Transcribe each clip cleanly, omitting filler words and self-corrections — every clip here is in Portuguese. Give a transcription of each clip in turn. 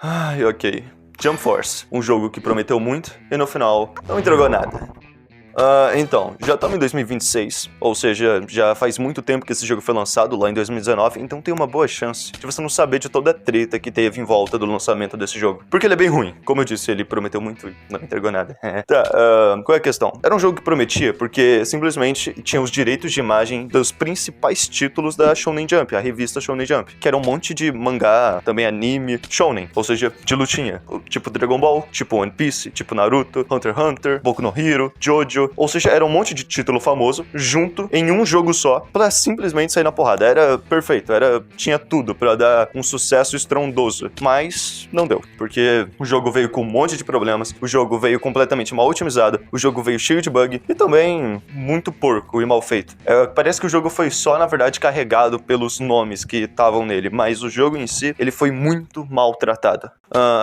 Ai, ok. Jump Force, um jogo que prometeu muito e no final não entregou nada. Então, já estamos em 2026, ou seja, já faz muito tempo que esse jogo foi lançado, lá em 2019, então tem uma boa chance de você não saber de toda a treta que teve em volta do lançamento desse jogo. Porque ele é bem ruim, como eu disse, ele prometeu muito e não entregou nada. Qual é a questão? Era um jogo que prometia porque simplesmente tinha os direitos de imagem dos principais títulos da Shonen Jump, a revista Shonen Jump, que era um monte de mangá, também anime, shonen, ou seja, de lutinha, tipo Dragon Ball, tipo One Piece, tipo Naruto, Hunter x Hunter, Boku no Hero, Jojo. Ou seja, era um monte de título famoso junto em um jogo só pra simplesmente sair na porrada. Era perfeito, tinha tudo pra dar um sucesso estrondoso. Mas não deu, porque o jogo veio com um monte de problemas, o jogo veio completamente mal otimizado, o jogo veio cheio de bug e também muito porco e mal feito. Parece que o jogo foi só, na verdade, carregado pelos nomes que estavam nele, mas o jogo em si, ele foi muito maltratado.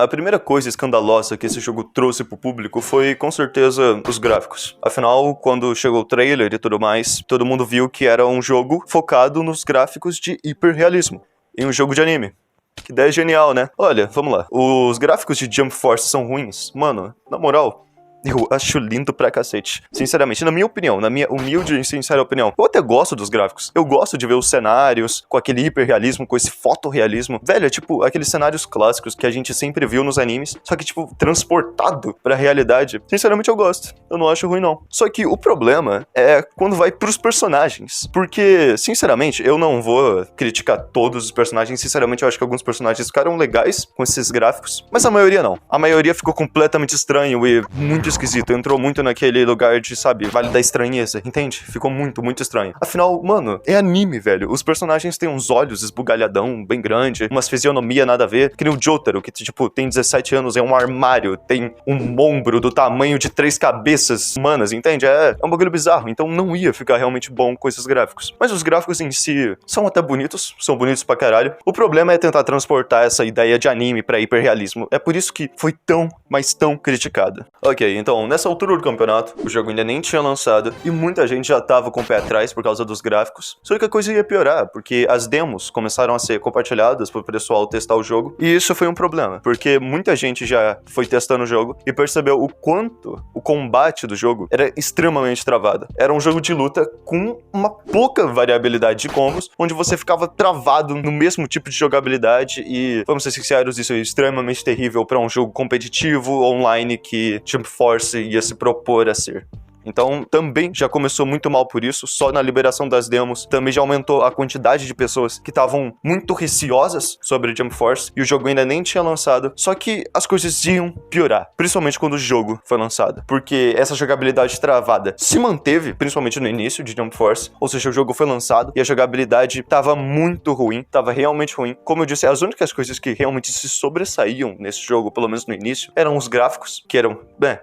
A primeira coisa escandalosa que esse jogo trouxe pro público foi, com certeza, os gráficos. Afinal, quando chegou o trailer e tudo mais, todo mundo viu que era um jogo focado nos gráficos de hiperrealismo, em um jogo de anime. Que ideia genial, né? Olha, vamos lá. Os gráficos de Jump Force são ruins? Mano, na moral, eu acho lindo pra cacete. Sinceramente, na minha opinião, na minha humilde e sincera opinião, eu até gosto dos gráficos. Eu gosto de ver os cenários com aquele hiperrealismo, com esse fotorrealismo. Velho, é tipo aqueles cenários clássicos que a gente sempre viu nos animes, só que, tipo, transportado pra realidade. Sinceramente, eu gosto. Eu não acho ruim, não. Só que o problema é quando vai pros personagens. Porque, sinceramente, eu não vou criticar todos os personagens. Sinceramente, eu acho que alguns personagens ficaram legais com esses gráficos, mas a maioria não. A maioria ficou completamente estranho e muito esquisito, entrou muito naquele lugar de, sabe, Vale da Estranheza, entende? Ficou muito, muito estranho. Afinal, mano, é anime, velho. Os personagens têm uns olhos esbugalhadão, bem grande, umas fisionomia nada a ver, que nem o Jotaro, que, tipo, tem 17 anos, é um armário, tem um ombro do tamanho de 3 cabeças humanas, entende? É um bagulho bizarro, então não ia ficar realmente bom com esses gráficos. Mas os gráficos em si são até bonitos, são bonitos pra caralho. O problema é tentar transportar essa ideia de anime pra hiperrealismo. É por isso que foi tão, mas tão criticado. Ok, então, nessa altura do campeonato, o jogo ainda nem tinha lançado e muita gente já tava com o pé atrás por causa dos gráficos. Só que a coisa ia piorar, porque as demos começaram a ser compartilhadas pro pessoal testar o jogo, e isso foi um problema, porque muita gente já foi testando o jogo e percebeu o quanto o combate do jogo era extremamente travado. Era um jogo de luta com uma pouca variabilidade de combos, onde você ficava travado no mesmo tipo de jogabilidade e, vamos ser sinceros, isso é extremamente terrível para um jogo competitivo online que Jump Force ia se propor a ser. Então, também já começou muito mal por isso, só na liberação das demos, também já aumentou a quantidade de pessoas que estavam muito receosas sobre Jump Force, e o jogo ainda nem tinha lançado, só que as coisas iam piorar, principalmente quando o jogo foi lançado, porque essa jogabilidade travada se manteve, principalmente no início de Jump Force, ou seja, o jogo foi lançado e a jogabilidade tava muito ruim, tava realmente ruim. Como eu disse, as únicas coisas que realmente se sobressaíam nesse jogo, pelo menos no início, eram os gráficos, que eram,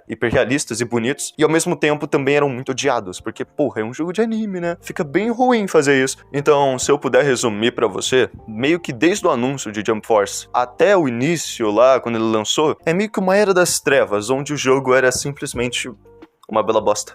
hiperrealistas e bonitos, e ao mesmo tempo também eram muito odiados, porque, porra, é um jogo de anime, né? Fica bem ruim fazer isso. Então, se eu puder resumir pra você, meio que desde o anúncio de Jump Force até o início lá, quando ele lançou, é meio que uma era das trevas, onde o jogo era simplesmente uma bela bosta.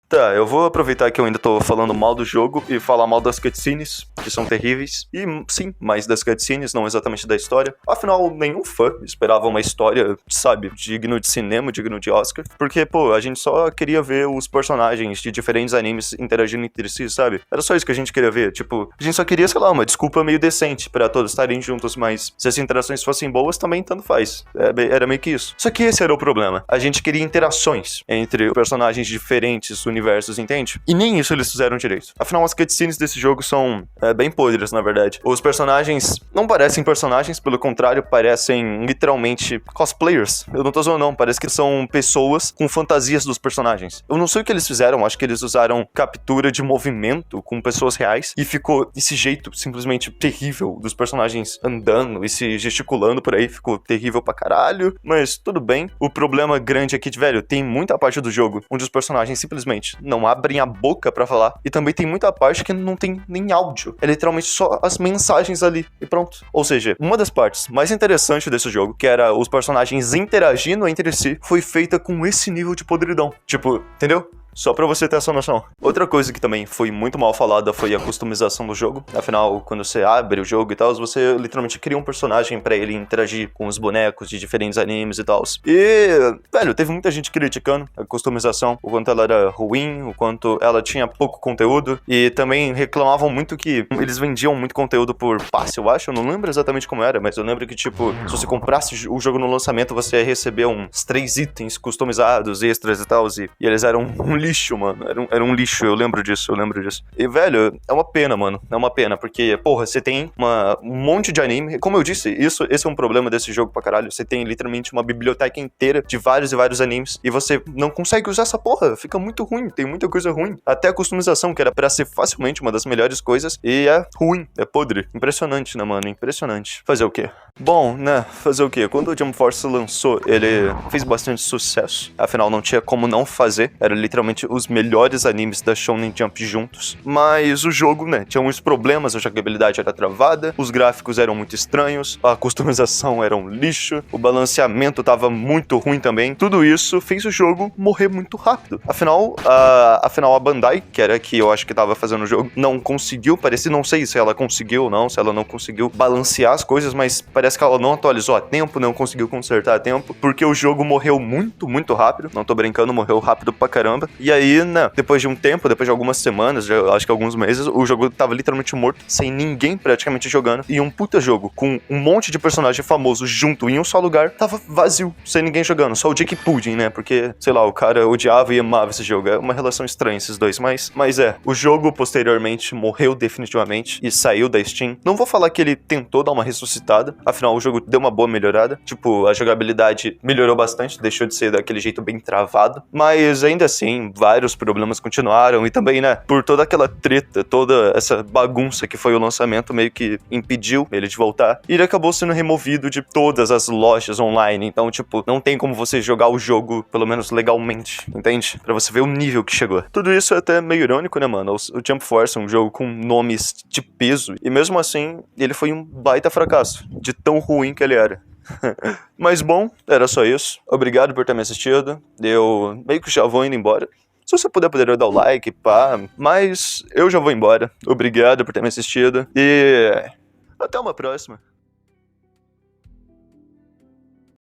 Tá, eu vou aproveitar que eu ainda tô falando mal do jogo e falar mal das cutscenes, que são terríveis. E sim, mais das cutscenes, não exatamente da história. Afinal, nenhum fã esperava uma história, sabe, digno de cinema, digno de Oscar. Porque, pô, a gente só queria ver os personagens de diferentes animes interagindo entre si, sabe? Era só isso que a gente queria ver. Tipo, a gente só queria, sei lá, uma desculpa meio decente pra todos estarem juntos, mas se as interações fossem boas, também tanto faz. Era meio que isso. Só que esse era o problema. A gente queria interações entre personagens diferentes, universos, entende? E nem isso eles fizeram direito. Afinal, as cutscenes desse jogo são bem podres, na verdade. Os personagens não parecem personagens, pelo contrário, parecem literalmente cosplayers. Eu não tô zoando, não. Parece que são pessoas com fantasias dos personagens. Eu não sei o que eles fizeram, acho que eles usaram captura de movimento com pessoas reais e ficou esse jeito simplesmente terrível dos personagens andando e se gesticulando por aí. Ficou terrível pra caralho, mas tudo bem. O problema grande aqui, velho, tem muita parte do jogo onde os personagens simplesmente não abrem a boca pra falar, e também tem muita parte que não tem nem áudio. É literalmente só as mensagens ali e pronto. Ou seja, uma das partes mais interessantes desse jogo, que era os personagens interagindo entre si, foi feita com esse nível de podridão. Tipo, entendeu? Só pra você ter essa noção. Outra coisa que também foi muito mal falada foi a customização do jogo. Afinal, quando você abre o jogo e tal, você literalmente cria um personagem pra ele interagir com os bonecos de diferentes animes e tal. E, velho, teve muita gente criticando a customização, o quanto ela era ruim, o quanto ela tinha pouco conteúdo. E também reclamavam muito que eles vendiam muito conteúdo por passe, eu acho. Eu não lembro exatamente como era, mas eu lembro que, tipo, se você comprasse o jogo no lançamento, você ia receber uns 3 itens customizados, extras e tal. E eles eram um lixo, mano. Era um lixo, eu lembro disso. E, velho, é uma pena, mano. É uma pena, porque, porra, você tem um monte de anime. Como eu disse, esse é um problema desse jogo pra caralho. Você tem literalmente uma biblioteca inteira de vários e vários animes. E você não consegue usar essa porra. Fica muito ruim. Tem muita coisa ruim. Até a customização, que era pra ser facilmente uma das melhores coisas. E é ruim. É podre. Impressionante, né, mano? Impressionante. Fazer o quê? Bom, né? Fazer o quê? Quando o Jump Force lançou, ele fez bastante sucesso. Afinal, não tinha como não fazer. Era literalmente os melhores animes da Shonen Jump juntos. Mas o jogo, né? Tinha uns problemas. A jogabilidade era travada. Os gráficos eram muito estranhos. A customização era um lixo. O balanceamento tava muito ruim também. Tudo isso fez o jogo morrer muito rápido. Afinal, a Bandai, que era que eu acho que tava fazendo o jogo, não conseguiu, não sei se ela conseguiu ou não, se ela não conseguiu balancear as coisas, mas parece que ela não atualizou a tempo, não conseguiu consertar a tempo, porque o jogo morreu muito, muito rápido. Não tô brincando, morreu rápido pra caramba. E aí, né, depois de um tempo, depois de algumas semanas, acho que alguns meses, o jogo tava literalmente morto, sem ninguém praticamente jogando. E um puta jogo com um monte de personagem famoso junto em um só lugar, tava vazio, sem ninguém jogando. Só o Jake Pudding, né, porque, sei lá, o cara odiava e amava esse jogo. É uma relação estranha esses dois, mas o jogo posteriormente morreu definitivamente e saiu da Steam. Não vou falar que ele tentou dar uma ressuscitada, afinal o jogo deu uma boa melhorada. Tipo, a jogabilidade melhorou bastante, deixou de ser daquele jeito bem travado, mas ainda assim, vários problemas continuaram e também, né, por toda aquela treta, toda essa bagunça que foi o lançamento, meio que impediu ele de voltar. E ele acabou sendo removido de todas as lojas online, então, tipo, não tem como você jogar o jogo, pelo menos legalmente, entende? Pra você ver o nível que chegou. Tudo isso é até meio irônico, né, mano? O Jump Force é um jogo com nomes de peso, e mesmo assim, ele foi um baita fracasso, de tão ruim que ele era. Mas bom, era só isso. Obrigado por ter me assistido. Eu meio que já vou indo embora. Se você puder dar o like, pá. Mas eu já vou embora. Obrigado por ter me assistido. E até uma próxima.